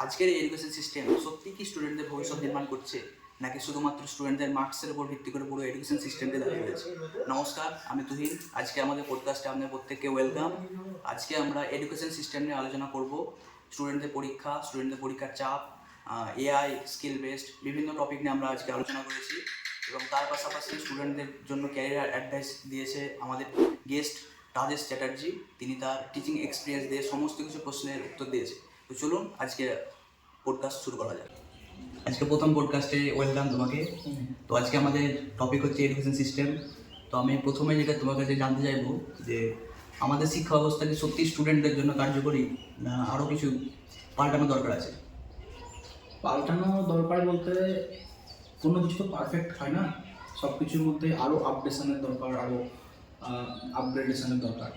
আজকের এই education system সত্যি কি স্টুডেন্টদের ভবিষ্যৎ নির্মাণ করছে, নাকি শুধুমাত্র স্টুডেন্টদের মার্কসের উপর ভিত্তি করে পুরো এডুকেশন সিস্টেমটা দাঁড়িয়ে রয়েছে? নমস্কার, আমি তুহিন। আজকে আমাদের পডকাস্টে আপনাদের প্রত্যেককে ওয়েলকাম। আজকে আমরা এডুকেশন সিস্টেম নিয়ে আলোচনা করব। স্টুডেন্টদের পরীক্ষার চাপ, এআই, স্কিল বেসড বিভিন্ন টপিক নিয়ে আমরা আজকে আলোচনা করেছি, এবং তার পাশাপাশি স্টুডেন্টদের জন্য ক্যারিয়ার অ্যাডভাইস দিয়েছে আমাদের গেস্ট রাজেশ চ্যাটার্জি। তিনি তার টিচিং এক্সপিরিয়েন্স দিয়ে সমস্ত কিছু প্রশ্নের উত্তর দিয়েছে। তো চলুন আজকে পডকাস্ট শুরু করা যাক। আজকে প্রথম পডকাস্টে ওয়েলকাম তোমাকে। তো আজকে আমাদের টপিক হচ্ছে এডুকেশন সিস্টেম। তো আমি প্রথমে যেটা তোমার কাছে জানতে চাইবো যে আমাদের শিক্ষা ব্যবস্থা কি সত্যি স্টুডেন্টদের জন্য কার্যকরী, না আরও কিছু পাল্টানো দরকার আছে? পাল্টানো দরকার বলতে কোনো কিছু তো পারফেক্ট হয় না, সব কিছুর মধ্যে আরও আপডেশনের দরকার, আরও আপগ্রেডেশনের দরকার।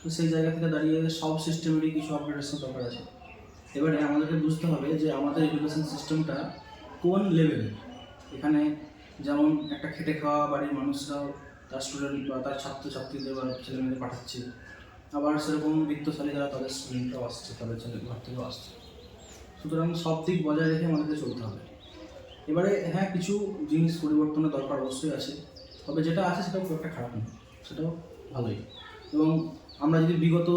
তো সেই জায়গা থেকে দাঁড়িয়ে সব সিস্টেমেরই কিছু আপগ্রেডেশন দরকার আছে। এবারে আমাদেরকে বুঝতে হবে যে আমাদের এডুকেশন সিস্টেমটা কোন লেভেলের। এখানে যেমন একটা খেটে খাওয়া বাড়ির মানুষরাও তার স্টুডেন্ট বা তার ছাত্রছাত্রীদের বা ছেলেমেয়েদের পাঠাচ্ছে, আবার সেরকম বিত্তশালী যারা তাদের স্টুডেন্টরাও আসছে, তাদের ছেলে ঘর থেকেও আসছে। সুতরাং সব দিক বজায় রেখে আমাদেরকে চলতে হবে। এবারে হ্যাঁ, কিছু জিনিস পরিবর্তনের দরকার অবশ্যই আছে, তবে যেটা আছে সেটাও খুব একটা খারাপ নয়, সেটাও ভালোই। এবং আমরা যদি বিগত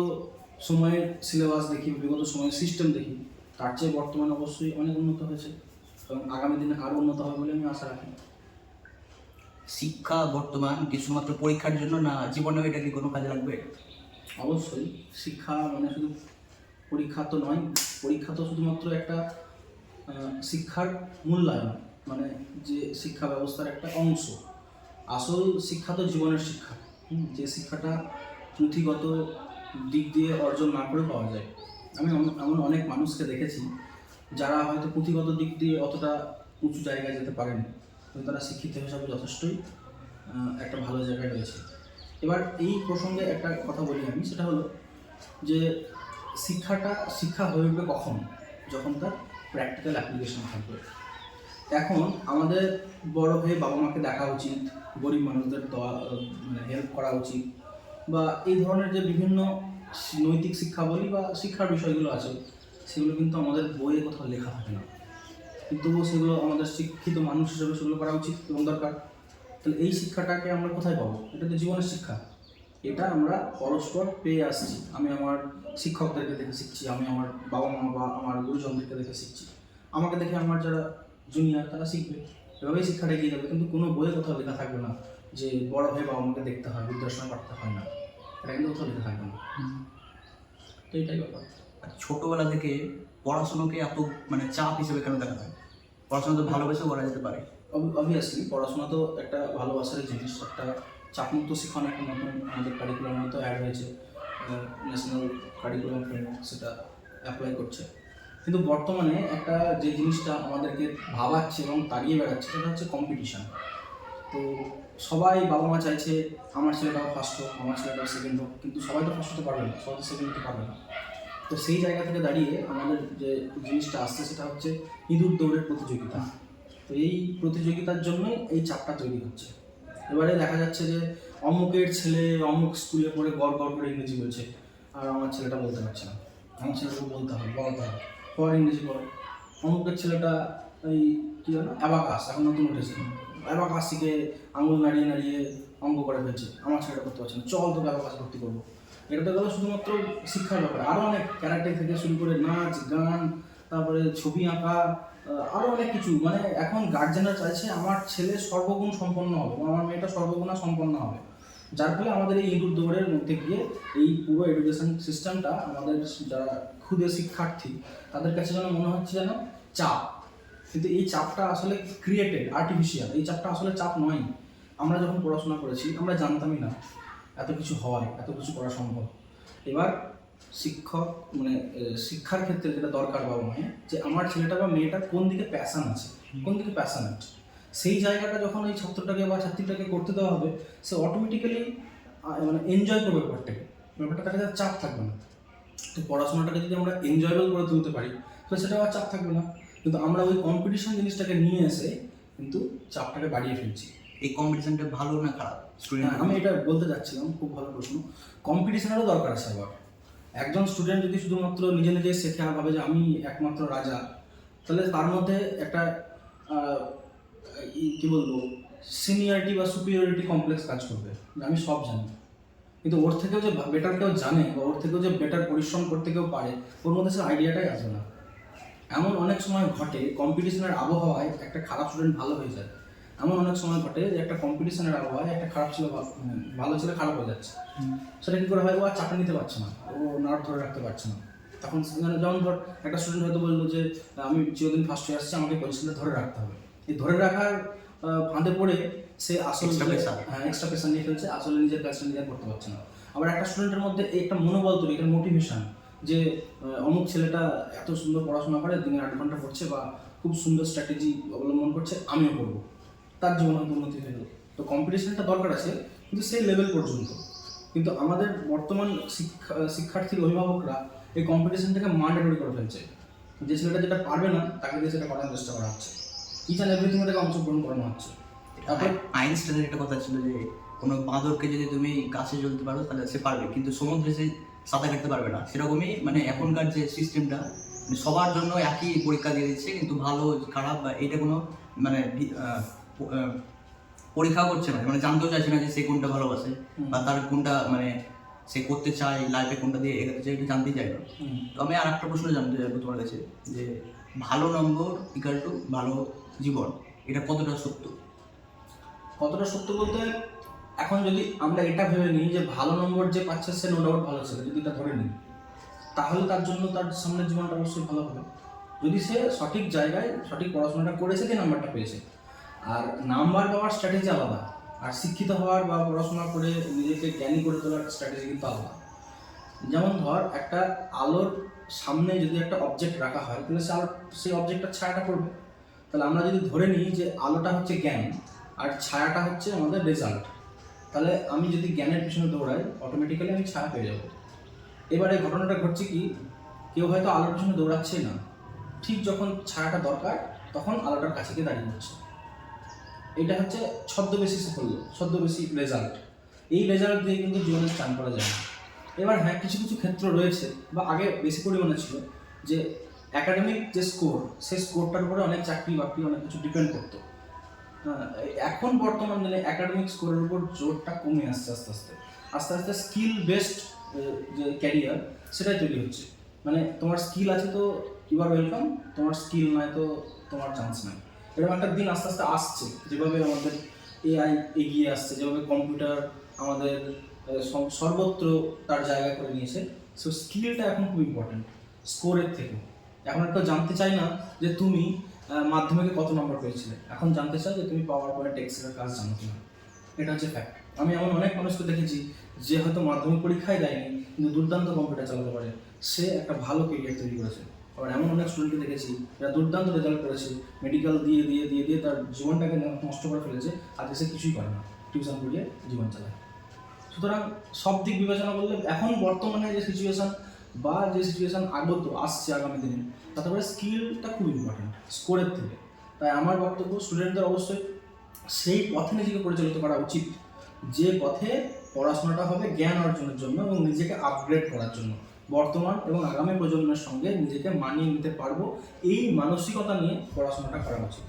সময়ের সিলেবাস দেখি, বিগত সময়ের সিস্টেম দেখি, তার চেয়ে বর্তমানে অবশ্যই অনেক উন্নত হয়েছে, এবং আগামী দিনে আরও উন্নত হবে বলে আমি আশা রাখি। শিক্ষা বর্তমান কি শুধুমাত্র পরীক্ষার জন্য, না জীবনেও এটা কি কোনো কাজে লাগবে? অবশ্যই শিক্ষা মানে শুধু পরীক্ষা তো নয়, পরীক্ষা তো শুধুমাত্র একটা শিক্ষার মূল্যায়ন, মানে যে শিক্ষা ব্যবস্থার একটা অংশ। আসল শিক্ষা তো জীবনের শিক্ষা, যে শিক্ষাটা পুঁথিগত দিক দিয়ে অর্জন না করে পাওয়া যায়। আমি এমন অনেক মানুষকে দেখেছি যারা হয়তো পুঁথিগত দিক দিয়ে অতটা উঁচু জায়গায় যেতে পারেনি, কিন্তু তারা শিক্ষিত হিসাবে যথেষ্টই একটা ভালো জায়গায় রয়েছে। এবার এই প্রসঙ্গে একটা কথা বলি আমি, সেটা হলো যে শিক্ষা হয়ে উঠবে কখন? যখন তার প্র্যাকটিক্যাল অ্যাপ্লিকেশন থাকবে। এখন আমাদের বড় হয়ে বাবা মাকে দেখা উচিত, গরিব মানুষদের মানে হেল্প করা উচিত, বা এই ধরনের যে বিভিন্ন নৈতিক শিক্ষা বলি বা শিক্ষার বিষয়গুলো আছে, সেগুলো কিন্তু আমাদের বইয়ে কোথাও লেখা থাকে না, কিন্তু সেগুলো আমাদের শিক্ষিত মানুষ হিসেবে সেগুলো করা উচিত এবং দরকার। তাহলে এই শিক্ষাটাকে আমরা কোথায় পাবো? এটা তো জীবনের শিক্ষা, এটা আমরা পরস্পর পেয়ে আসছি। আমি আমার শিক্ষকদেরকে দেখে শিখছি, আমি আমার বাবা মা বা আমার গুরুজনদেরকে দেখে শিখছি, আমাকে দেখে আমার যারা জুনিয়র তারা শিখবে, এভাবেই শিক্ষাটা এগিয়ে যাবে। কিন্তু কোনো বইয়ে কোথাও লেখা থাকবে না যে বড় হয়ে বাবা মাকে দেখতে হয়, বৃদ্ধাশ্রমে পাঠাতে হয় না, এটা কিন্তু কোথাও লেখা থাকবে না। তো এটাই ব্যাপার। আর ছোটোবেলা থেকে পড়াশোনাকে এত চাপ হিসেবে কেন দেখা হয়? পড়াশোনা তো ভালোবেসে করা যেতে পারে। অবভিয়াসলি পড়াশোনা তো একটা ভালোবাসার জিনিস, একটা চাপমুক্ত শিক্ষণ একটা নতুন আমাদের কারিকুলামে তো অ্যাড হয়েছে, ন্যাশনাল কারিকুলাম ফ্রেমওয়ার্ক সেটা অ্যাপ্লাই করছে। কিন্তু বর্তমানে একটা যে জিনিসটা আমাদেরকে ভাবাচ্ছে এবং তাড়িয়ে বেড়াচ্ছে, সেটা হচ্ছে কম্পিটিশান। তো সবাই বাবা মা চাইছে আমার ছেলেটাও ফার্স্ট হোক, আমার ছেলেটাও সেকেন্ড হোক, কিন্তু সবাই তো ফার্স্ট হতে পারবে না, সবাই তো সেকেন্ড হতে পারবে না। তো সেই জায়গা থেকে দাঁড়িয়ে আমাদের যে জিনিসটা আসছে সেটা হচ্ছে ইঁদুর দৌড়ের প্রতিযোগিতা। তো এই প্রতিযোগিতার জন্যই এই চাপটা তৈরি হচ্ছে। এবারে দেখা যাচ্ছে যে অমুকের ছেলে অমুক স্কুলে পড়ে গড় করে ইংরেজি বলছে, আর আমার ছেলেটা বলতে পারছে না, আমার ছেলেটাকে বলতে হবে, বলাতে হবে, পর ইংরেজি পড়ে। অমুকের ছেলেটা এই কী জানো অ্যাবাকাস এখন নতুন উঠেছে, অ্যাবাকাস শিখে আঙুল নাড়িয়ে নাড়িয়ে অঙ্ক করে ফেলছে, আমার ছেলেটা করতে পারছে না, চল তোকে অ্যাবাকাস ভর্তি করবো। এটা তো গেলো শুধুমাত্র শিক্ষার ব্যাপারে, আরও অনেক ক্যারাটে থেকে শুরু করে নাচ গান, তারপরে ছবি আঁকা, আরও অনেক কিছু। মানে এখন গার্জেনরা চাইছে আমার ছেলে সর্বগুণ সম্পন্ন হবে, আমার মেয়েটা সর্বগুণা সম্পন্ন হবে, যার ফলে আমাদের এই ইঁদুর দৌড়ের মধ্যে গিয়ে এই পুরো এডুকেশন সিস্টেমটা আমাদের যারা ক্ষুদে শিক্ষার্থী তাদের কাছে যেন মনে হচ্ছে যেন চাপ। কিন্তু এই চাপটা আসলে ক্রিয়েটেড, আর্টিফিশিয়াল। এই চাপটা আসলে চাপ নয়। আমরা যখন পড়াশোনা করেছি আমরা জানতামই না এত কিছু হয়, এত কিছু করা সম্ভব। এবার শিক্ষক মানে শিক্ষার ক্ষেত্রে যেটা দরকার বাবা মায়ের, যে আমার ছেলেটা বা মেয়েটা কোন দিকে প্যাশন আছে, কোন দিকে প্যাশনেট, সেই জায়গাটা যখন ওই ছাত্রটাকে বা ছাত্রীটাকে করতে দেওয়া হবে, সে অটোমেটিক্যালি মানে এনজয় করবে ব্যাপারটা তার কাছে চাপ থাকবে না। তো পড়াশোনাটাকে যদি আমরা এনজয়েবল করে তুলতে পারি, তো সেটা আর চাপ থাকবে না। কিন্তু আমরা ওই কম্পিটিশন জিনিসটাকে নিয়ে এসে কিন্তু চাপটাকে বাড়িয়ে ফেলছি। এই কম্পিটিশনটা ভালো না খারাপ? আমি এটা বলতে যাচ্ছিলাম, খুব ভালো প্রশ্ন। কম্পিটিশনেরও দরকার আছে আবার, একজন স্টুডেন্ট যদি শুধুমাত্র নিজে নিজে শেখে আর ভাবে যে আমি একমাত্র রাজা, তাহলে তার মধ্যে একটা কি বলবো, সিনিয়রিটি বা সুপিরিয়রিটি কমপ্লেক্স কাজ করবে, যে আমি সব জানি। কিন্তু ওর থেকেও যে বেটার কেউ জানে বা ওর থেকেও যে বেটার পরিশ্রম করতে কেউ পারে, ওর মধ্যে সে আইডিয়াটাই আসবে না। এমন অনেক সময় ঘটে কম্পিটিশনের আবহাওয়ায় একটা খারাপ স্টুডেন্ট ভালো হয়ে যায়। এমন অনেক সময় ঘটে যে একটা কম্পিটিশনের আবহাওয়ায় একটা খারাপ ছেলে ভালো ছেলে খারাপ হয়ে যাচ্ছে। সেটা কী করে হয়? ও আর চাপে নিতে পারছে না, ও নার্ভ ধরে রাখতে পারছে না। তখন যেমন ধর একটা স্টুডেন্ট হয়তো বললো যে আমি চিরদিন ফার্স্ট হয়ে আসছি, আমাকে পজিশনটা ধরে রাখতে হবে। এই ধরে রাখার ফাঁদে পড়ে সে আসলে এক্সট্রা প্রেশার নিয়ে ফেলছে, আসলে নিজের কাজটা নিজে করতে পারছে না। আবার একটা স্টুডেন্টের মধ্যে এই একটা মনোবল তৈরি, একটা মোটিভেশন, যে অমুক ছেলেটা এত সুন্দর পড়াশোনা করে, দিনে 8 ঘন্টা পড়ছে বা খুব সুন্দর স্ট্র্যাটেজি অবলম্বন করছে, আমিও করবো, তার জীবনে উন্নতি হলো। তো কম্পিটিশনটা দরকার আছে, কিন্তু সেই লেভেল পর্যন্ত। কিন্তু আমাদের বর্তমান শিক্ষার্থীর অভিভাবকরা এই কম্পিটিশনটাকে ম্যান্ডেটরি করে ফেলছে। যে ছেলেটা যেটা পারবে না তাকে দিয়ে সেটা করার চেষ্টা করা হচ্ছে, ইচ অ্যান্ড এভরিথিং তাকে অংশগ্রহণ করানো হচ্ছে। তারপর আইনস্টাইনের একটা কথা ছিল যে কোনো বাঁদরকে যদি তুমি গাছে জ্বলতে পারো তাহলে সে পারবে, কিন্তু সমুদ্রে সে সাঁতার কাটতে পারবে না। সেরকমই মানে এখনকার যে সিস্টেমটা, সবার জন্য একই পরীক্ষা দিয়ে দিচ্ছে, কিন্তু ভালো খারাপ বা এটা কোনো মানে পরীক্ষা করছে না, মানে জানতেও চাইছে না যে সে কোনটা ভালোবাসে বা তার কোনটা মানে সে করতে চায় লাইফে, কোনটা দিয়ে এগোতে চায়, এটা জানতেই চাই না। তো আমি আর একটা প্রশ্ন জানতে চাইবো তোমার কাছে, যে ভালো নম্বর ইকাল টু ভালো জীবন, এটা কতটা সত্য? কতটা সত্য বলতে, এখন যদি আমরা এটা ভেবে নিই যে ভালো নম্বর যে পাচ্ছে সে নো ডাউট ভালো ছেলে, যদি এটা ধরে নিই, তাহলে তার জন্য তার সামনের জীবনটা অবশ্যই ভালো হবে। যদি সে সঠিক জায়গায় সঠিক পড়াশোনাটা করেছে, যে নাম্বারটা পেয়েছে। আর নাম্বার পাওয়ার স্ট্র্যাটেজি আলাদা, আর শিক্ষিত হওয়ার বা পড়াশোনা করে নিজেকে জ্ঞানী করে তোলার স্ট্র্যাটেজি কিন্তু আলাদা। যেমন ধর, একটা আলোর সামনে যদি একটা অবজেক্ট রাখা হয়, তাহলে সেই অবজেক্টটার ছায়াটা পড়বে। তাহলে আমরা যদি ধরে নিই যে আলোটা হচ্ছে জ্ঞান আর ছায়াটা হচ্ছে আমাদের রেজাল্ট, তাহলে আমি যদি জ্ঞানের পিছনে দৌড়াই, অটোমেটিক্যালি আমি ছায়া পেয়ে যাবো। এবারে ঘটনাটা ঘটছে কি, কেউ হয়তো আলোর পিছনে দৌড়াচ্ছেই না, ঠিক যখন ছায়াটা দরকার তখন আলোটার কাছে গিয়ে দাঁড়িয়ে পড়ছে। এটা হচ্ছে ছদ্মবেশী সাফল্য, ছদ্মবেশী রেজাল্ট। এই রেজাল্ট দিয়ে কিন্তু জীবনে স্টান করা যায় না। এবার হ্যাঁ, কিছু কিছু ক্ষেত্র রয়েছে, বা আগে বেশি পরিমাণে ছিল, যে একাডেমিক যে স্কোর, সেই স্কোরটার উপরে অনেক চাকরি বাকরি অনেক কিছু ডিপেন্ড করতো। এখন বর্তমান দিনে একাডেমিক স্কোরের উপর জোরটা কমে আসছে, আস্তে আস্তে আস্তে আস্তে স্কিল বেসড যে ক্যারিয়ার, সেটাই তৈরি হচ্ছে। মানে তোমার স্কিল আছে তো ইউ আর ওয়েলকাম, তোমার স্কিল নয় তো তোমার চান্স নাই। এরকম একটা দিন আস্তে আস্তে আসছে, যেভাবে আমাদের এআই এগিয়ে আসছে, যেভাবে কম্পিউটার আমাদের সর্বত্র তার জায়গা করে নিয়েছে। সো স্কিলটা এখন খুব ইম্পর্টেন্ট স্কোরের থেকে। এখন একটা জানতে চাই না যে তুমি মাধ্যমিকে কত নম্বর পেয়েছিলে, এখন জানতে চাই যে তুমি পাওয়ার পয়েন্ট এক্সেলের কাজ জানো কিনা। এটা হচ্ছে ফ্যাক্ট। আমি এমন অনেক মানুষকে দেখেছি যে হয়তো মাধ্যমিক পরীক্ষায় দেয়নি, কিন্তু দুর্দান্ত কম্পিউটার চালাতে পারে, সে একটা ভালো কেরিয়ার তৈরি করেছে। আবার এমন অনেক স্টুডেন্টকে দেখেছি যারা দুর্দান্ত রেজাল্ট করেছে, মেডিকেল দিয়ে দিয়ে দিয়ে দিয়ে তার জীবনটাকে নষ্ট করে ফেলেছে, আজকে সে কিছুই করে না, টিউশন পড়িয়ে জীবন চালায়। সুতরাং সব দিক বিবেচনা করলে এখন বর্তমানে যে সিচুয়েশান বা যে সিচুয়েশান আগত আসছে আগামী দিনে, তাতে করে স্কিলটা খুব ইম্পর্টেন্ট স্কোরের থেকে। তাই আমার বক্তব্য, স্টুডেন্টদের অবশ্যই সেই পথে নিজেকে পরিচালিত করা উচিত, যে পথে পড়াশোনাটা হবে জ্ঞান অর্জনের জন্য এবং নিজেকে আপগ্রেড করার জন্য, বর্তমান এবং আগামী প্রজন্মের সঙ্গে নিজেকে মানিয়ে নিতে পারবো, এই মানসিকতা নিয়ে পড়াশোনাটা করা উচিত।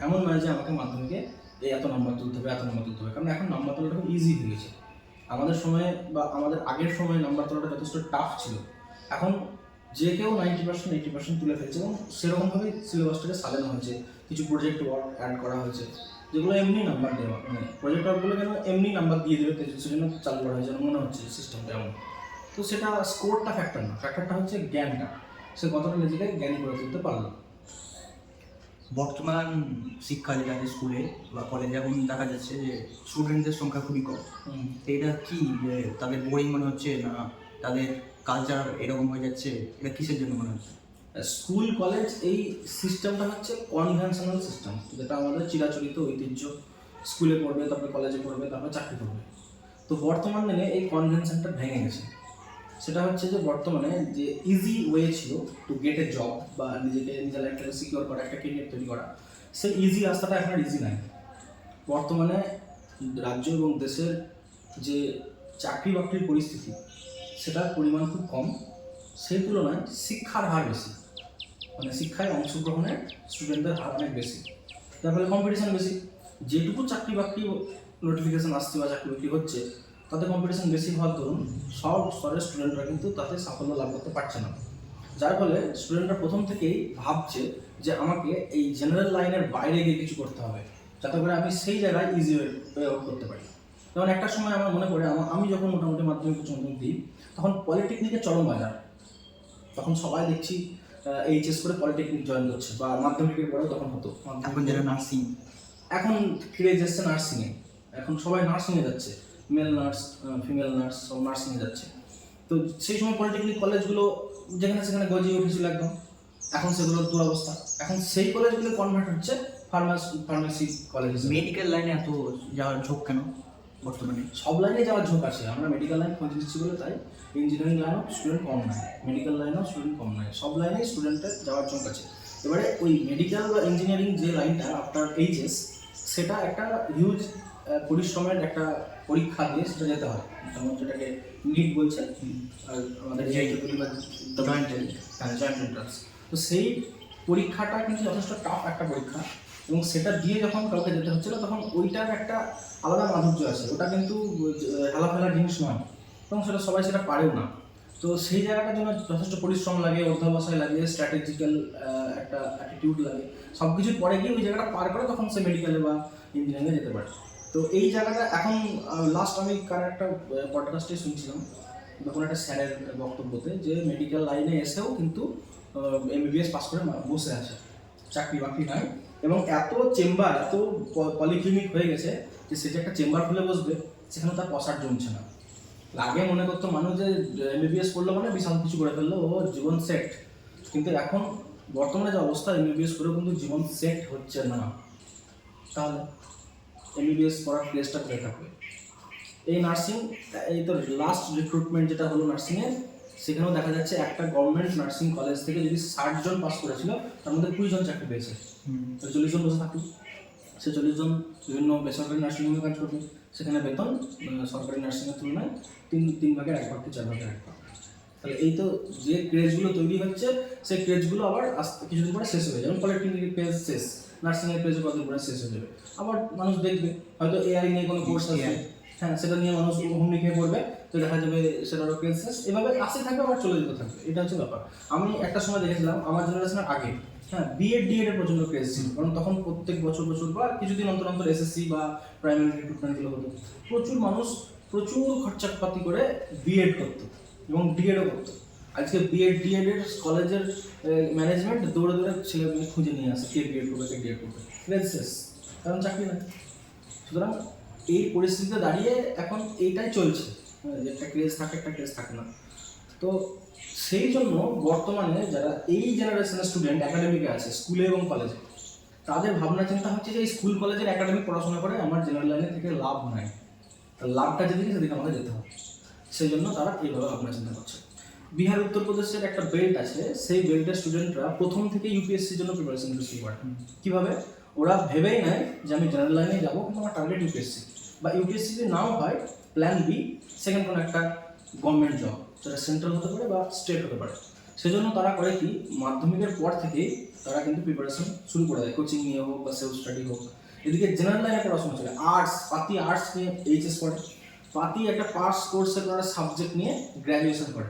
এমন নয় যে আমাকে মাধ্যমিকে এত নম্বর তুলতে হবে, এত নম্বর তুলতে হবে, কারণ এখন নম্বর তোলাটা খুব ইজি হয়ে গেছে। আমাদের সময়ে বা আমাদের আগের সময়ে নাম্বার তোলাটা যথেষ্ট টাফ ছিল। এখন যে কেউ 90% 80% তুলে ফেলছে, এবং সেরকমভাবেই সিলেবাসটাকে সাজানো হয়েছে। কিছু প্রজেক্ট ওয়ার্ক অ্যাড করা হয়েছে, যেগুলো এমনি নাম্বার দেওয়া, মানে প্রজেক্ট ওয়ার্কগুলো যেন এমনি নাম্বার দিয়ে দেবে, সেজন্য চালু করা হয়েছে মনে হচ্ছে সিস্টেমটা এমন। তো সেটা স্কোরটা ফ্যাক্টর না, ফ্যাক্টরটা হচ্ছে জ্ঞানটা, সে কতটা নিজেকে জ্ঞানী করে তুলতে পারলো। বর্তমান শিক্ষা যেটা স্কুলে বা কলেজে এখন দেখা যাচ্ছে যে স্টুডেন্টদের সংখ্যা খুবই কম। তো এটা কি, যে তাদের বোরিং মনে হচ্ছে, না তাদের কালচার এরকম হয়ে যাচ্ছে, এটা কিসের জন্য মনে হচ্ছে? স্কুল কলেজ এই সিস্টেমটা হচ্ছে কনভেনশনাল সিস্টেম, যেটা আমাদের চিরাচরিত ঐতিহ্য। স্কুলে পড়বে, তারপরে কলেজে পড়বে, তারপরে চাকরি করবে। তো বর্তমান দিনে এই কনভেনশনটা ভেঙে গেছে। সেটা হচ্ছে যে বর্তমানে যে ইজি ওয়ে ছিল টু গেট এ জব বা নিজেকে নিজের লাইফটাকে সিকিউর করা, একটা কেরিয়ার তৈরি করা, সেই ইজি রাস্তাটা এখন আর ইজি নাই। বর্তমানে রাজ্য এবং দেশের যে চাকরি বাকরির পরিস্থিতি, সেটার পরিমাণ খুব কম, সেই তুলনায় শিক্ষার হার বেশি, মানে শিক্ষায় অংশগ্রহণের স্টুডেন্টদের হার অনেক বেশি, যার ফলে কম্পিটিশন বেশি। যেটুকু চাকরি বাকরি নোটিফিকেশান আসছে বা চাকরি বাকরি হচ্ছে, তাতে কম্পিটিশন বেশি হওয়ার দরুন সব স্তরের স্টুডেন্টরা কিন্তু তাতে সাফল্য লাভ করতে পারছে না, যার ফলে স্টুডেন্টরা প্রথম থেকেই ভাবছে যে আমাকে এই জেনারেল লাইনের বাইরে গিয়ে কিছু করতে হবে, যাতে করে আমি সেই জায়গায় ইজি ওয়ে আউট করতে পারি। যেমন একটা সময় আমার মনে পড়ে, আমি যখন মোটামুটি মাধ্যমিক উচ্চ মাধ্যমিক দিই, তখন পলিটেকনিকের চরম বাজার। তখন সবাই দেখছি এইচএস করে পলিটেকনিক জয়েন করছে, বা মাধ্যমিকের পরেও তখন হতো। এখন যারা নার্সিং, এখন ক্রেজ এসছে নার্সিংয়ে, এখন সবাই নার্সিংয়ে যাচ্ছে, মেল নার্স ফিমেল নার্স সব নার্সিংয়ে যাচ্ছে। তো সেই সময় পলিটেকনিক কলেজগুলো যেখানে সেখানে গজিয়ে উঠেছিল একদম, এখন সেগুলোর দুরবস্থা। এখন সেই কলেজগুলো কনভার্ট হচ্ছে ফার্মাসি কলেজ। মেডিকেল লাইনে এত যাওয়ার ঝোঁক কেন বর্তমানে? সব লাইনে যাওয়ার ঝোঁক আছে, আমরা মেডিকেল লাইন খোঁজ দিচ্ছি বলে তাই। ইঞ্জিনিয়ারিং লাইনেও স্টুডেন্ট কম নয়, মেডিকেল লাইনেও স্টুডেন্ট কম নয়, সব লাইনেই স্টুডেন্টের যাওয়ার ঝোঁক আছে। এবারে ওই মেডিকেল বা ইঞ্জিনিয়ারিং যে লাইনটা আফটার এইচএস, সেটা একটা হিউজ পরিশ্রমের একটা পরীক্ষা দিয়ে সেটা যেতে হয়, যেমন যেটাকে নিট বলছে, আর আমাদের জয়েন্ট এন্ট্রান্স। তো সেই পরীক্ষাটা কিন্তু যথেষ্ট টাফ একটা পরীক্ষা, এবং সেটা দিয়ে যখন কাউকে যেতে হচ্ছিল তখন ওইটার একটা আলাদা মাধুর্য আছে, ওটা কিন্তু হেলাফেলার জিনিস নয়, এবং সেটা সবাই সেটা পারেও না। তো সেই জায়গাটার জন্য যথেষ্ট পরিশ্রম লাগে, অধ্যবসায় লাগে, স্ট্র্যাটেজিক্যাল একটা অ্যাটিটিউড লাগে, সব কিছুর পরে গিয়ে ওই জায়গাটা পার করে তখন সে মেডিকেলে বা ইঞ্জিনিয়ারিংয়ে যেতে পারে। তো এই জায়গাটা এখন লাস্ট আমি কার একটা পডকাস্টে শুনছিলাম, তখন একটা স্যারের বক্তব্যতে, যে মেডিকেল লাইনে এসেও কিন্তু এমবিবিএস পাস করে বসে আছে, চাকরি বাকরি নাই, এবং এত চেম্বার, এত পলিক্লিনিক হয়ে গেছে যে সে যে একটা চেম্বার খুলে বসবে সেখানে তার পসার জমছে না। আগে মনে করতো মানুষ যে এমবিবিএস করলো মানে বিশাল কিছু করে ফেললো, ও জীবন সেট। কিন্তু এখন বর্তমানে যে অবস্থা, এমবিবিএস করেও কিন্তু জীবন সেট হচ্ছে না। তাহলে এমবিবিএস করার প্লেসটা কোথায় থাকবে? এই নার্সিং, এই তো লাস্ট রিক্রুটমেন্ট যেটা হলো নার্সিংয়ের, সেখানেও দেখা যাচ্ছে একটা গভর্নমেন্ট নার্সিং কলেজ থেকে যদি 60 জন পাস করেছিল, তার মধ্যে 20 জন চাকরি পেয়েছে। 40 জন বসে থাকবে, সে 40 জন বিভিন্ন বেসরকারি নার্সিংহোমে কাজ করবে, সেখানে বেতন সরকারি নার্সিংয়ের তুলনায় 3 ভাগের 1 ভাগ কি 4 ভাগের 1 ভাগ। তাহলে এই তো যে ক্রেজগুলো তৈরি হচ্ছে, সেই ক্রেজগুলো আবার কিছুদিন পরে শেষ হয়ে যাবে। যেমন পলিটেকনিকের ক্রেজ শেষ, নার্সিংয়ের ক্রেজ কতদিন পরে শেষ হয়ে যাবে, আবার মানুষ দেখবে হয়তো এআই নিয়ে কোনো কোর্স আছে, হ্যাঁ সেটা নিয়ে মানুষ হুমড়ি খেয়ে পড়বে, তো দেখা যাবে সেটারও ক্রেজ শেষ, এভাবে আসতে থাকবে, আবার চলে যেতে থাকবে। এটা হচ্ছে ব্যাপার। আমি একটা সময় দেখেছিলাম আমার জেনারেশনের আগে, হ্যাঁ বিএড ডিএড এর প্রচন্ড ক্রেজ ছিল, কারণ তখন প্রত্যেক বছর বা কিছুদিন অন্তর অন্তর এসএসসি বা প্রাইমারি রিক্রুটমেন্টগুলো হতো, প্রচুর মানুষ প্রচুর খরচাপাতি করে বিএড করতো এবং ডিএডও করতো। আজকে বিএড ডিএড এর কলেজের ম্যানেজমেন্ট দৌড়ে দৌড়ে ছেলে মেয়ে খুঁজে নিয়ে আসে, কে বিএড করবে কে ডিএড করবে, ক্রেজ শেষ, কারণ চাকরি নেই। সুতরাং এই পরিস্থিতিতে দাঁড়িয়ে এখন এইটাই চলছে, যে একটা ক্রেজ থাকে, একটা ক্রেজ থাকে না। তো সেই জন্য বর্তমানে যারা এই জেনারেশনের স্টুডেন্ট একাডেমিকে আছে স্কুলে এবং কলেজে, তাদের ভাবনা চিন্তা হচ্ছে যে এই স্কুল কলেজের একাডেমিক পড়াশোনা করে আমার জেনারেল লাইনে থেকে লাভ নাই, লাভটা যেদিকে সেদিকে আমাকে যেতে হবে, সেই জন্য তারা এইভাবে ভাবনা চিন্তা করছে। বিহার উত্তরপ্রদেশের একটা বেল্ট আছে, সেই বেল্টের স্টুডেন্টরা প্রথম থেকে ইউপিএসসির জন্য প্রিপারেশন শুরু করে। কীভাবে? ওরা ভেবেই নেয় যে আমি জেনারেল লাইনে যাবো, কিন্তু আমার টার্গেট ইউপিএসসি, বা ইউপিএসসি যদি নাও হয় প্ল্যান বি সেকেন্ড কোনো একটা গভর্নমেন্ট জব, যেটা সেন্ট্রাল হতে পারে বা স্টেট হতে পারে। সেজন্য তারা করে কি, মাধ্যমিকের পর থেকেই তারা কিন্তু প্রিপারেশন শুরু করে দেয়, কোচিং নিয়ে হোক বা সেলফ স্টাডি হোক। এদিকে জেনারেল লাইনে পড়াশোনা চলে, আর্টস, পাতি আর্টস নিয়ে এইচএস পড়ে, পাতি একটা পাস কোর্সের একটা সাবজেক্ট নিয়ে গ্র্যাজুয়েশন করে,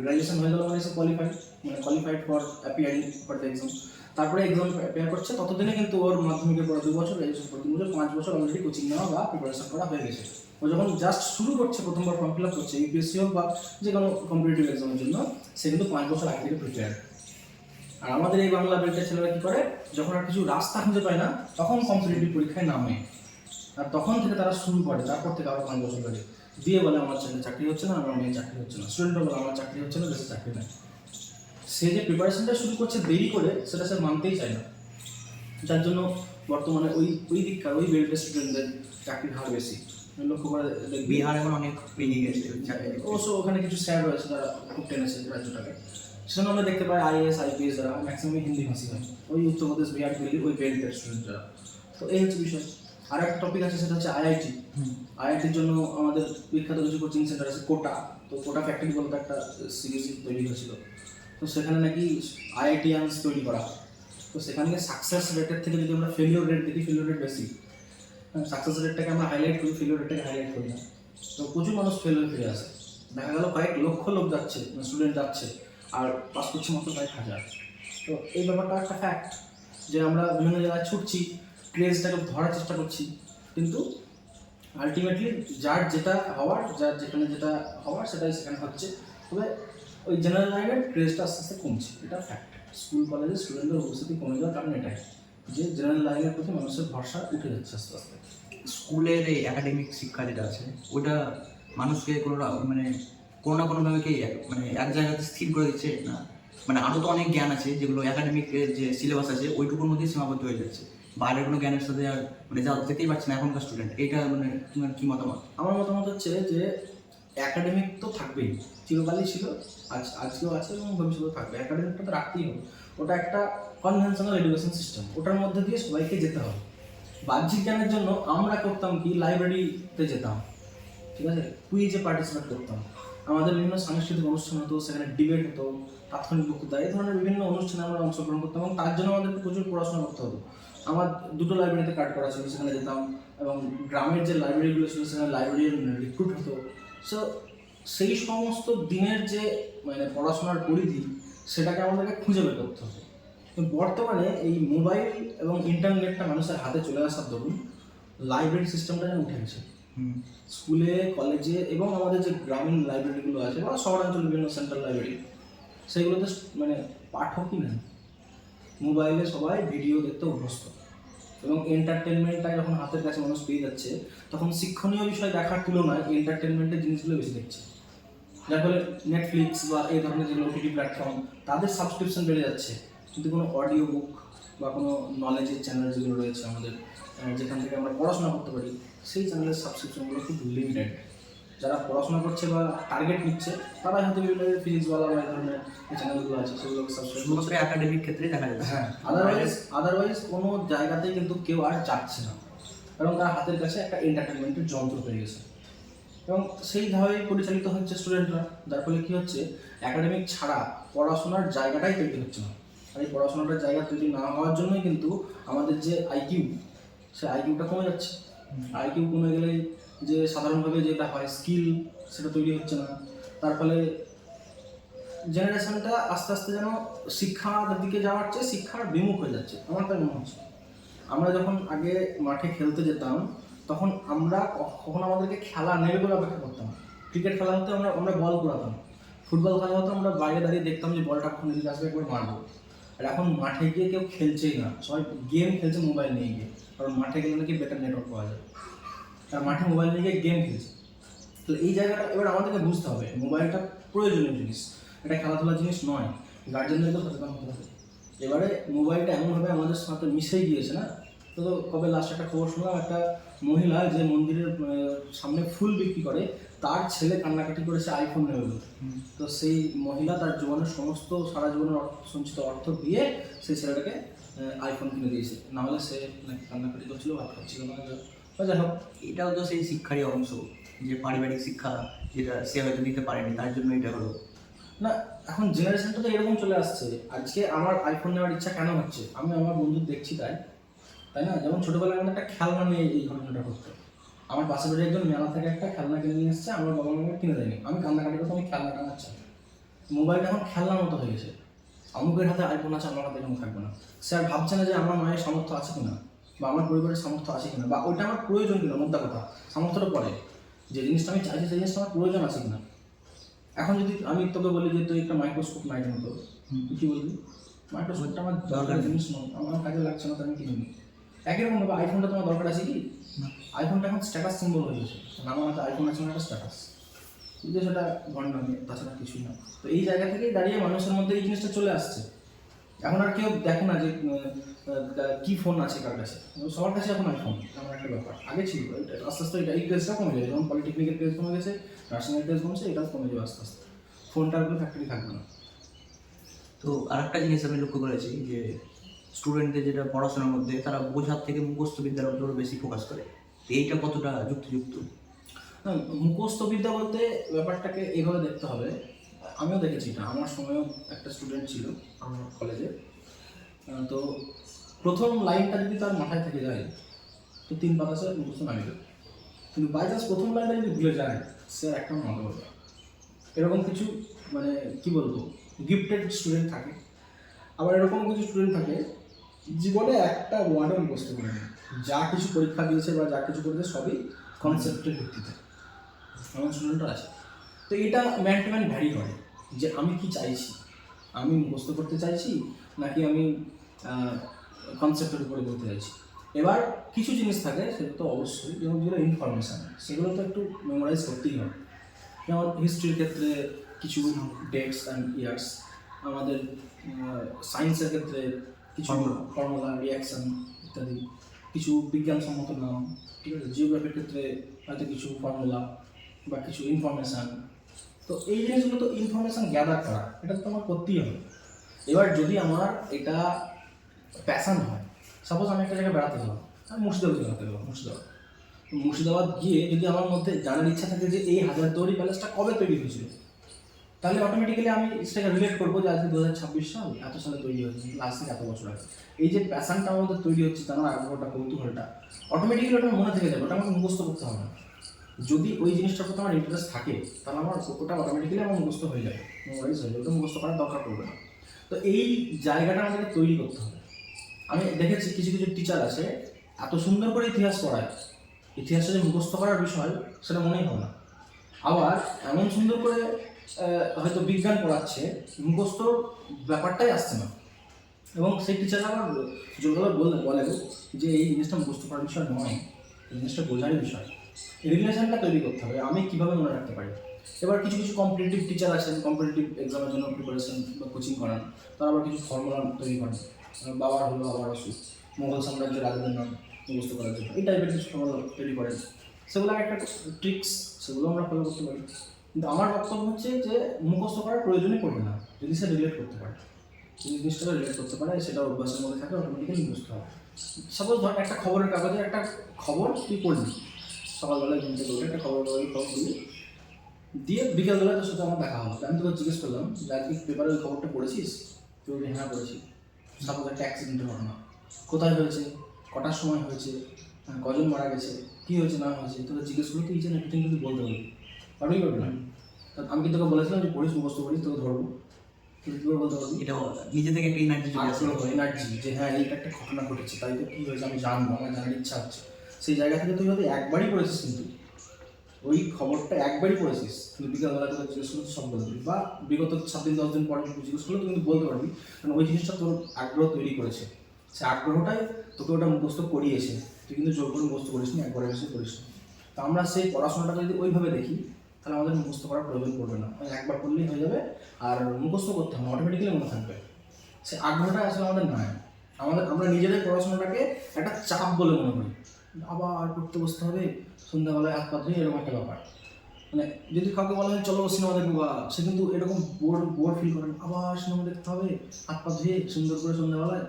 গ্র্যাজুয়েশন হয়ে গেল মানে সে qualified for appearing for the exam. তারপরে এক্সাম অ্যাপিয়ার করছে, ততদিনে কিন্তু ওর মাধ্যমিকের পরে 2 বছর, গ্র্যাজুয়েশন পর 3 বছর, 5 বছর অলরেডি কোচিং নেওয়া বা প্রিপারেশন করা হয়ে গেছে। ও যখন জাস্ট শুরু করছে, প্রথমবার ফর্ম ফিল আপ করছে ইউপিএসসি হোক বা যে কোনো কম্পিটিটিভ এক্সামের জন্য, সে কিন্তু 5 বছর আগে থেকে প্রিপেয়ার। আর আমাদের এই বাংলা বেল্টের ছেলেরা কী করে, যখন আর কিছু রাস্তা খুঁজে পায় না, তখন কম্পিটিটিভ পরীক্ষায় নামে, আর তখন থেকে তারা শুরু করে, তারপর থেকে আবার 5 বছর লাগে দিয়ে বলে আমার ছেলে চাকরি হচ্ছে না, আমার মেয়ে চাকরি হচ্ছে না, স্টুডেন্টরা বলে আমার চাকরি হচ্ছে না, দেশে চাকরি নেই। সে যে প্রিপারেশনটা শুরু করছে দেরি করে, সেটা সে মানতেই চায় না, যার জন্য বর্তমানে ওই দিককার ওই বেল্টের স্টুডেন্টদের চাকরির হার বেশি। লক্ষ্য করে বিহার এখন অনেক এগিয়ে গেছে, অবশ্য ওখানে কিছু স্যার রয়েছে যারা খুব টেনেছে রাজ্যটাকে, সেজন্য আমরা দেখতে পাই আইএএস আইপিএস যারা ম্যাক্সিমাম হিন্দি ভাষী হয়, ওই উত্তরপ্রদেশ বিহার দিল্লি ওই বেল্টের স্টুডেন্ট যারা। তো এই হচ্ছে বিষয়। আর একটা টপিক আছে, সেটা হচ্ছে আইআইটি। আইআইটির জন্য আমাদের বিখ্যাত কিছু কোচিং সেন্টার আছে, কোটা। তো তো কোটা ফ্যাক্টরি বলতে একটা সিরিজ তৈরি হয়েছিল। তো সেখানে নাকি আইআইটিয়ানস তৈরি করা হয়। তো সেখানে সাকসেস রেটের থেকে যদি আমরা ফেলিওর রেট দেখি, ফেলিওর রেট বেশি। সাকসেস রেটটাকে আমরা হাইলাইট করি, ফেলিওর রেটটাকে হাইলাইট করি না। তো প্রচুর মানুষ ফেল হয়ে ফিরে আসে। দেখা গেল কয়েক লক্ষ লোক যাচ্ছে, স্টুডেন্ট যাচ্ছে, আর পাস করছে মাত্র কয়েক হাজার। তো এই ব্যাপারটা একটা ফ্যাক্ট যে আমরা বিভিন্ন জায়গায় ছুটছি, ক্রেজটাকে ধরার চেষ্টা করছি, কিন্তু আলটিমেটলি যার যেটা হওয়ার, যার যেখানে যেটা হওয়ার সেটাই সেখানে হচ্ছে। তবে ওই জেনারেল লাইনের ক্রেজটা আস্তে আস্তে কমছে, এটা ফ্যাক্ট। স্কুল কলেজে স্টুডেন্টদের উপস্থিতি কমে যাওয়ার কারণ এটাই যে জেনারেল লাইনের প্রতি মানুষের ভরসা উঠে যাচ্ছে আস্তে আস্তে। স্কুলের এই একাডেমিক শিক্ষা যেটা আছে ওটা মানুষকে মানে কোনো না কোনোভাবে কি মানে এক জায়গাতে স্থির করে দিচ্ছে না? মানে আরও তো অনেক জ্ঞান আছে যেগুলো একাডেমিক যে সিলেবাস আছে ওইটুকুর মধ্যেই সীমাবদ্ধ হয়ে যাচ্ছে, বাইরের কোনো জ্ঞানের সাথে আর মানে যেতেই পারছে না এখনকার স্টুডেন্ট। এইটা মানে তোমার কী মতামত? আমার মতামত হচ্ছে যে একাডেমিক তো থাকবেই, চিরকালই ছিল, আজকেও আছে এবং ভবিষ্যতেও থাকবে। একাডেমিকটা তো রাখতেই হবে, ওটা একটা কনভেনশনাল এডুকেশন সিস্টেম, ওটার মধ্যে দিয়ে সবাইকে যেতে হবে। বাহ্যিক জ্ঞানের জন্য আমরা করতাম কি, লাইব্রেরিতে যেতাম, ঠিক আছে, কুইজে পার্টিসিপেট করতাম, আমাদের বিভিন্ন সাংস্কৃতিক অনুষ্ঠান হতো, সেখানে ডিবেট হতো, তাৎক্ষণিক বক্তৃতা, এই ধরনের বিভিন্ন অনুষ্ঠানে আমরা অংশগ্রহণ করতাম এবং তার জন্য আমাদেরকে প্রচুর পড়াশোনা করতে হতো। আমার দুটো লাইব্রেরিতে কার্ড করা ছিল, সেখানে যেতাম এবং গ্রামের যে লাইব্রেরিগুলো ছিল সেখানে লাইব্রেরিয়ান রিক্রুট হতো। সো সেই সমস্ত দিনের যে মানে পড়াশোনার পরিধি সেটাকে আমাদেরকে খুঁজে বের করতে হবে। বর্তমানে এই মোবাইল এবং ইন্টারনেটটা মানুষের হাতে চলে আসার দরুন লাইব্রেরি সিস্টেমটা যেন উঠে গেছে। স্কুলে, কলেজে এবং আমাদের যে গ্রামীণ লাইব্রেরিগুলো আছে বা শহরাঞ্চল বিভিন্ন সেন্ট্রাল লাইব্রেরি, সেগুলোতে মানে পাঠকই নেই। মোবাইলে সবাই ভিডিও দেখতে অভ্যস্ত এবং এন্টারটেনমেন্টটা যখন হাতের কাছে মানুষ পেয়ে যাচ্ছে তখন শিক্ষণীয় বিষয় দেখার তুলনায় এন্টারটেনমেন্টের জিনিসগুলো বেশি দেখছে। যার ফলে নেটফ্লিক্স বা এই ধরনের যে ওটিটি প্ল্যাটফর্ম তাদের সাবস্ক্রিপশন বেড়ে যাচ্ছে, কিন্তু কোনো অডিও বুক বা কোনো নলেজের চ্যানেল যেগুলো রয়েছে আমাদের, যেখান থেকে আমরা পড়াশোনা করতে পারি, সেই চ্যানেলের সাবস্ক্রিপশনগুলো খুব লিমিটেড। যারা পড়াশোনা করছে বা টার্গেট নিচ্ছে তারাই হয়তো বিভিন্ন ফিজিক্সওয়ালা বা এই ধরনের যে চ্যানেলগুলো আছে সেগুলোকে সাবস্ক্রাইব শুধুমাত্র একাডেমিক ক্ষেত্রে দেখা যাচ্ছে। হ্যাঁ, আদারওয়াইজ কোনো জায়গাতেই কিন্তু কেউ আর যাচ্ছে না, কারণ তার হাতের কাছে একটা এন্টারটেনমেন্টের যন্ত্র হয়ে গেছে এবং সেইভাবেই পরিচালিত হচ্ছে স্টুডেন্টরা। যার ফলে কী হচ্ছে, একাডেমিক ছাড়া পড়াশোনার জায়গাটাই তৈরি হচ্ছে না। আর এই পড়াশোনাটার জায়গা তৈরি না হওয়ার জন্যই কিন্তু আমাদের যে আইকিউ, সে আইকিউটা কমে যাচ্ছে। আইকিউ কমে গেলে যে সাধারণভাবে যেটা হয় স্কিল, সেটা তৈরি হচ্ছে না। তার ফলে জেনারেশনটা আস্তে আস্তে যেন শিক্ষার দিকে যাওয়ার চেয়ে শিক্ষার বিমুখ হয়ে যাচ্ছে, আমার তাই মনে হচ্ছে। আমরা যখন আগে মাঠে খেলতে যেতাম তখন আমরা কখন আমাদেরকে খেলা নেবে বলে অপেক্ষা করতাম। ক্রিকেট খেলা হতো আমরা বল কুড়াতাম, ফুটবল খেলা হতো আমরা বাইরে দাঁড়িয়ে দেখতাম যে বলটা কখন এদিকে আসবে, একবার মারবো। আর এখন মাঠে গিয়ে কেউ খেলছেই না, সবাই গেম খেলছে মোবাইল নিয়ে গিয়ে, কারণ মাঠে গেলে নাকি বেটার নেটওয়ার্ক পাওয়া যায়, আর মাঠে মোবাইল নিয়ে গিয়ে গেম খেলছে। তাহলে এই জায়গাটা এবার আমাদেরকে বুঝতে হবে, মোবাইলটা প্রয়োজনীয় জিনিস, এটা খেলাধুলার জিনিস নয়, গার্জেনদেরকে সচেতন হতে হবে। এবারে মোবাইলটা এমনভাবে আমাদের সাথে মিশে গিয়েছে না, তো কবে লাস্ট একটা খবর শুনলাম, একটা মহিলা যে মন্দিরের সামনে ফুল বিক্রি করে তার ছেলে কান্নাকাটি করেছে আইফোন নেবে বলে। তো সেই মহিলা তার জীবনের সমস্ত সারা জীবনের সঞ্চিত অর্থ দিয়ে সেই ছেলেটাকে আইফোন কিনে দিয়েছে, নাহলে সে নাকি কান্নাকাটি করছিল, ভাত খাচ্ছিল না। যাই হোক, এটাও তো সেই শিক্ষারই অংশ, যে পারিবারিক শিক্ষা যেটা সে হয়তো নিতে পারেনি, তার জন্য এটা হলো না। এখন জেনারেশনটা তো এরকম চলে আসছে, আজকে আমার আইফোন নেওয়ার ইচ্ছা কেন হচ্ছে, আমি আমার বন্ধু দেখছি তাই না? যেমন ছোটোবেলায় আমাদের একটা খেলনা নিয়ে এই ঘটনাটা ঘটতো। আমার পাশে বাড়ির একজন মেলা থেকে একটা খেলনা কিনে নিয়ে এসেছে, আমার বাবা মাকে কিনে দেয়নি, আমি কান্নাকাটি করতে, আমি খেলনাটা আচ্ছা। মোবাইলটা এখন খেলনার মতো হয়ে গেছে, অমুকের হাতে আইফোন আছে, আমার হাতে এখন থাকবে না। সে আর ভাবছে না যে আমার মায়ের সামর্থ্য আছে কিনা বা আমার পরিবারের সামর্থ্য আছে কিনা বা ওইটা আমার প্রয়োজন কিনা। মোদ্দা কথা, সামর্থ্যটা পরে, যে জিনিসটা আমি চাইছি সেই জিনিসটা আমার প্রয়োজন আছে কিনা। এখন যদি আমি তোকে বলি যে তুই একটা মাইক্রোস্কোপ নাই মতো, তুই কী বলবি? মাইক্রোস্কোপটা আমার দরকার জিনিস নয়, আমার কাজে লাগছে না, তো আমি কিনিনি। একই রকম ভাবে আইফোনটা তোমার দরকার আছে কি? আইফোনটা এখন স্ট্যাটাস সিম্বল হয়ে গেছে, আমার হাতে আইফোন আছে একটা স্ট্যাটাস, কিন্তু সেটা ঘটনা নেই, তাছাড়া কিছুই না। তো এই জায়গা থেকেই দাঁড়িয়ে মানুষের মধ্যে এই জিনিসটা চলে আসছে। এখন আর কেউ দেখে না যে কী ফোন আছে কার কাছে, সবার কাছে এখন আইফোন, আমার একটা ব্যাপার। আগে ছিল, আস্তে আস্তে এটা এই ক্রেজটা কমে যাবে, যেমন পলিটেকনিকের ক্রেজ কমে গেছে, নার্সিংয়ের ক্রেজ কমছে, এটাও কমে যাবে আস্তে আস্তে, ফোনটার কোনো ফ্যাক্টরি থাকবে না। তো আরেকটা জিনিস আমি লক্ষ্য করেছি যে স্টুডেন্টদের যেটা পড়াশোনার মধ্যে তারা বোঝার থেকে মুখস্থ বিদ্যার উপর বেশি ফোকাস করে, তো এইটা কতটা যুক্তিযুক্ত? মুখস্থ বিদ্যা বলতে ব্যাপারটাকে এইভাবে দেখতে হবে। আমিও দেখেছি এটা, আমার সময়ও একটা স্টুডেন্ট ছিল আমার কলেজে। তো প্রথম লাইনটা যদি তার মাথায় থেকে যায় তো 3 পাতা সে মুখস্থ নামিয়ে দেবে, কিন্তু বাই চান্স প্রথম লাইনটা যদি ভুলে যায় সে আর একটা মাথা বলবে। এরকম কিছু মানে কি বলবো, গিফটেড স্টুডেন্ট থাকে। আবার এরকম কিছু স্টুডেন্ট থাকে জীবনে একটা ওয়ার্ডও মুখস্থ করে নেয়, যা কিছু পরীক্ষা দিয়েছে বা যা কিছু করেছে সবই কনসেপ্টের ভিত্তিতে, এমন স্টুডেন্টও আছে। তো এটা ম্যান টু ম্যান ভ্যারি করে যে আমি কি চাইছি, আমি মুখস্থ করতে চাইছি নাকি আমি কনসেপ্টের উপরে বলতে চাইছি। এবার কিছু জিনিস থাকে সেগুলো তো অবশ্যই, যেমন যেগুলো ইনফরমেশান সেগুলো তো একটু মেমোরাইজ করতেই হবে। যেমন হিস্ট্রির ক্ষেত্রে কিছু ডেটস অ্যান্ড ইয়ার্স, আমাদের সায়েন্সের ক্ষেত্রে কিছু ফর্মুলা, রিয়াকশান ইত্যাদি, কিছু বিজ্ঞানসম্মত নাম, ঠিক আছে। জিওগ্রাফির ক্ষেত্রে হয়তো কিছু ফর্মুলা বা কিছু ইনফরমেশান। তো এই জিনিসগুলো তো ইনফরমেশান গ্যাদার করা, এটা তো আমার করতেই হবে। এবার যদি আমার এটা প্যাশান হয়, সাপোজ আমি একটা জায়গায় বেড়াতে গেলাম, আমি মুর্শিদাবাদ বেড়াতে গেলাম, মুর্শিদাবাদ গিয়ে যদি আমার মধ্যে জানার ইচ্ছা থাকে যে এই হাজারদুয়ারি প্যালেসটা কবে তৈরি হয়েছিল, তাহলে অটোমেটিক্যালি আমি সেটাকে রিলেট করবো যে আজকে 2026 সাল, এত সালে তৈরি হয়েছে, লাস্ট থেকে এত বছর আগে। এই যে প্যাশনটা আমার মধ্যে তৈরি হচ্ছে, তার আগ্রহটা, কৌতূহলটা, অটোমেটিক্যালি ওটা মনে থেকে যাবে, ওটা আমাকে মুখস্থ করতে হবে না। যদি ওই জিনিসটার প্রতি আমার ইন্টারেস্ট থাকে তাহলে আমার ওটা অটোমেটিক্যালি আমার মুখস্থ হয়ে যাবে, মেমোরাইজ হয়ে যাবে, ওটা মুখস্থ করার দরকার পড়বে না। তো এই জায়গাটা আমাদেরকে তৈরি করতে হবে। আমি দেখেছি কিছু কিছু টিচার আছে এত সুন্দর করে ইতিহাস পড়ায়, ইতিহাসটা যে মুখস্থ করার বিষয় সেটা মনেই হবে না। আবার এমন সুন্দর করে হয়তো বিজ্ঞান পড়াচ্ছে, মুখস্থ ব্যাপারটাই আসছে না, এবং সেই টিচার আবার জোরভাবে বলে যে এই জিনিসটা মুখস্থ করার বিষয় নয়, এই জিনিসটা বোঝার বিষয়। রিলেশনটা তৈরি করতে হবে, আমি কীভাবে মনে রাখতে পারি। এবার কিছু কিছু কম্পিটিটিভ টিচার আছেন, কম্পিটিটিভ এক্সামের জন্য প্রিপারেশন বা কোচিং করান, তারা আবার কিছু ফর্মুলা তৈরি করেন, বাবার হলো আবার অসুখ, মোগল সাম্রাজ্যের রাজাদের নাম মুখস্থ করার জন্য এই টাইপের কিছু ফর্মুলা তৈরি করেন। সেগুলো একটা ট্রিক্স, সেগুলো আমরা ফলো করতে পারি। কিন্তু আমার বক্তব্য হচ্ছে যে মুখস্থ করার প্রয়োজনই পড়বে না যদি সে রিলেট করতে পারে, যদি জিনিসটাকে রিলেট করতে পারে, সেটা অভ্যাসের মধ্যে থাকে, অটোমেটিক্যালি মুখস্থ হবে। সাপোজ ধর একটা খবরের কাগজে একটা খবর তুই পড়লি, সকালবেলায় ঘুম থেকে উঠে একটা খবর দিলি, দিয়ে বিকেলবেলায় তোর সাথে আমার দেখা হলো, আমি তোকে জিজ্ঞেস করলাম যে আজকে পেপারে ওই খবরটা পড়েছিস? তুই বলি হ্যাঁ পড়েছি। সাপোজ একটা অ্যাক্সিডেন্টের ঘটনা, কোথায় হয়েছে, কটার সময় হয়েছে, কজন মারা গেছে, কী হয়েছে না হয়েছে, তোকে জিজ্ঞেস করলো, তুই যেন এভরিথিং কিন্তু বলতে পারবি না। আমি কিন্তু তোকে বলেছিলাম যে পড়িস, মুখস্থ করিস, তোকে ধরবো, কিন্তু তুই বলতে পারবি এটা নিজে থেকে একটা এনার্জি এনার্জি যে হ্যাঁ এইটা একটা ঘটনা ঘটেছে, তাই তো কী হয়েছে আমি জানবো, আমার জানার ইচ্ছা হচ্ছে। সেই জায়গা থেকে তুই হয়তো একবারই পড়েছিস, কিন্তু ওই খবরটা একবারই পড়েছিস, কিন্তু বিকালবেলা তোকে জিজ্ঞেস করলে সব বলে দিবি, বা বিগত 7 দিন 10 দিন পরে জিজ্ঞেস করলে তুই কিন্তু বলতে পারবি, কারণ ওই জিনিসটা তোর আগ্রহ তৈরি করেছে। সে আগ্রহটাই তোকে ওটা মুখস্থ করিয়েছে, তুই কিন্তু জোর করে মুখস্থ করিস নি, একবারে বেশি করিস নি। তো আমরা সেই পড়াশোনাটাকে যদি ওইভাবে দেখি তাহলে আমাদের মুখস্থ করার প্রয়োজন পড়বে না, একবার পড়লেই হয়ে যাবে, আর মুখস্থ করতে হবে, অটোমেটিক্যালি মনে থাকবে। সে আগ্রহটা আসলে আমাদের নয়, আমরা নিজেদের পড়াশোনাটাকে একটা চাপ বলে মনে করি, আবার পড়তে বসতে হবে, সন্ধ্যাবেলায় হাত পা ধুয়ে, এরকম একটা ব্যাপার। মানে যদি কাউকে বলা হয় চলো সিনেমা দেখবো, বা সে কিন্তু এরকম বোর ফিল করেন, আবার সিনেমা দেখতে হবে হাত পা ধুয়ে সুন্দর করে সন্ধ্যাবেলায়,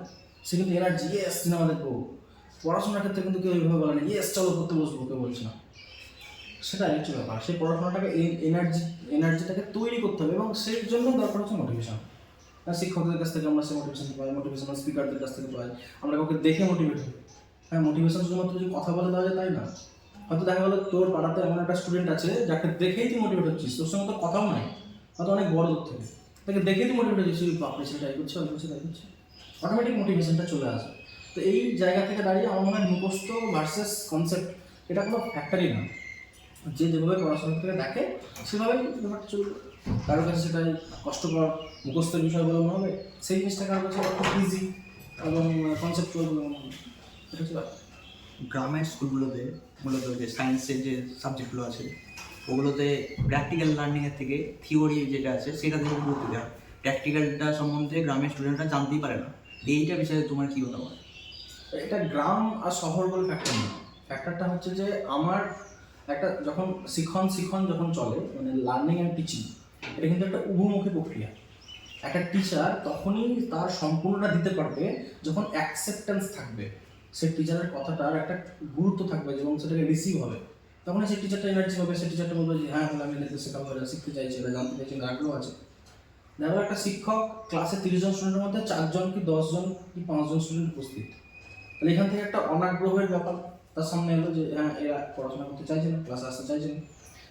সে কিন্তু এনার্জি, ইয়েস সিনেমা দেখবো। পড়াশোনার ক্ষেত্রে কিন্তু কেউ এইভাবে বলে না ইয়েস চলো পড়তে বসবো, কেউ বলছে না। সেটা হচ্ছে ব্যাপার, সেই পড়াশোনাটাকে এনার্জিটাকে তৈরি করতে হবে, এবং সেই জন্য দরকার হচ্ছে মোটিভেশন। শিক্ষকদের কাছ থেকে আমরা সেই মোটিভেশন পাই, মোটিভেশনাল স্পিকারদের কাছ থেকে পাই, আমরা কাউকে দেখে মোটিভেট হই। হ্যাঁ, মোটিভেশন শুধুমাত্র যদি কথা বলে দেওয়া যায় তাই না। হয়তো দেখা গেলো তোর পাড়াতে এমন একটা স্টুডেন্ট আছে যাকে দেখেই তুই মোটিভেট হচ্ছিস, তোর সঙ্গে তো কথাও নাই, হয়তো অনেক বড় দূর থেকে, তাকে দেখেই তুই মোটিভেট হচ্ছিস, বাপরে সেটা তাই করছে, তাই করছে, অটোমেটিক মোটিভেশনটা চলে আসে। তো এই জায়গা থেকে দাঁড়িয়ে আমার মনে হয় মুখস্থ ভার্সেস কনসেপ্ট এটা কোনো ফ্যাক্টরই না, যে যেভাবে পড়াশোনা থেকে দেখে সেভাবেই ব্যাপারটা চলবে। কারোর কাছে সেটাই কষ্টকর মুখস্থের বিষয় বলে মনে হবে, সেই জিনিসটা কারোর কাছে খুব ইজি এবং কনসেপ্টুয়াল বলে মনে হবে। এটা হচ্ছে গ্রামের স্কুলগুলোতে মূলত যে সায়েন্সের যে সাবজেক্টগুলো আছে ওগুলোতে প্র্যাকটিক্যাল লার্নিংয়ের থেকে থিওরি যেটা আছে সেটা থেকে গুরুত্ব দেওয়া, প্র্যাকটিক্যালটা সম্বন্ধে গ্রামের স্টুডেন্টরা জানতেই পারে না। এইটা বিষয়ে তোমার কী মতামত? এটা গ্রাম আর শহর বলে ফ্যাক্টর না, ফ্যাক্টরটা হচ্ছে যে আমার একটা যখন শিখন যখন চলে, মানে লার্নিং অ্যান্ড টিচিং, এটা কিন্তু একটা উভমুখী প্রক্রিয়া। একটা টিচার তখনই তার সম্পূর্ণটা দিতে পারবে যখন অ্যাকসেপ্টেন্স থাকবে, সেই টিচারের কথাটার একটা গুরুত্ব থাকবে এবং সেটাকে রিসিভ হবে। তখন সেই টিচারটা এনার্জি পাবে, সেই টিচারটা বলবে যে হ্যাঁ তাহলে আমি এটাতে শেখাবো, এটা শিখতে চাইছি, এটা জানতে চাইছি, এটা আগ্রহ আছে। দেখো একটা শিক্ষক ক্লাসে 30 জন স্টুডেন্টের মধ্যে 4 জন কি 10 জন কি 5 জন স্টুডেন্ট উপস্থিত, তাহলে এখান থেকে একটা অনাগ্রহের ব্যাপার তার সামনে এলো যে হ্যাঁ এরা পড়াশোনা করতে চাইছে না, ক্লাসে আসতে চাইছে না।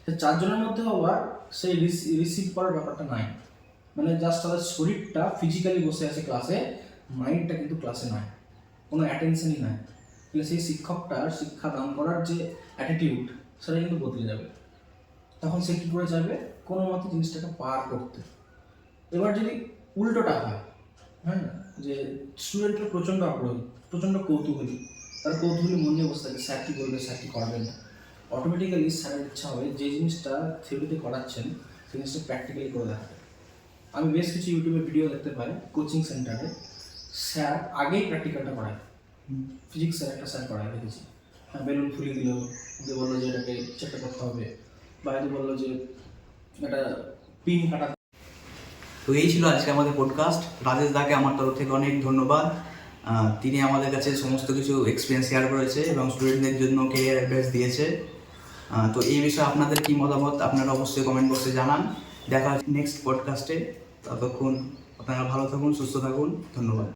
সে 4 জনের মধ্যেও আবার সেই রিসিভ করার ব্যাপারটা নাই, মানে জাস্ট তাদের শরীরটা ফিজিক্যালি বসে আছে ক্লাসে, মাইন্ডটা কিন্তু ক্লাসে নাই, কোনো অ্যাটেনশনই নাই। তাহলে সেই শিক্ষকটার শিক্ষা দান করার যে অ্যাটিটিউড সেটা কিন্তু বদলে যাবে। তখন সে কী করে যাবে, কোনো মতে জিনিসটাকে পার করতে। এবার যদি উল্টোটা হয়, হ্যাঁ, যে স্টুডেন্টের প্রচণ্ড আগ্রহী, প্রচণ্ড কৌতূহলী, তার কৌতূহলী মন নিয়ে বসে থাকে স্যার কী বলবে, স্যার কী করাবেন, অটোমেটিক্যালি স্যারের ইচ্ছা হবে যে জিনিসটা থিওরিতে করাচ্ছেন সেই জিনিসটা প্র্যাকটিক্যালি করে দেখাবে। আমি বেশ কিছু ইউটিউবে ভিডিও দেখতে পাই, কোচিং সেন্টারে স্যার আগেই প্র্যাকটিক্যালটা করায়। ফিজিক্স স্যার একটা স্যার করায় দেখেছি, হ্যাঁ, বেলুন ফুলিয়ে দিল, দিয়ে বললো যে এটাকে চেকটা করতে হবে, বা হয়তো বললো যে একটা পিন কাটা। তো এই ছিল আজকে আমাদের পডকাস্ট। রাজেশ দাকে আমার তরফ থেকে অনেক ধন্যবাদ। তিনি আমাদের কাছে সমস্ত কিছু এক্সপিরিয়েন্স শেয়ার করেছে এবং স্টুডেন্টদের জন্য কেরিয়ার অ্যাডভাইস দিয়েছে। তো এই বিষয়ে আপনাদের কী মতামত আপনারা অবশ্যই কমেন্ট বক্সে জানান। দেখা হচ্ছে নেক্সট পডকাস্টে। ততক্ষণ আপনারা ভালো থাকুন, সুস্থ থাকুন। ধন্যবাদ।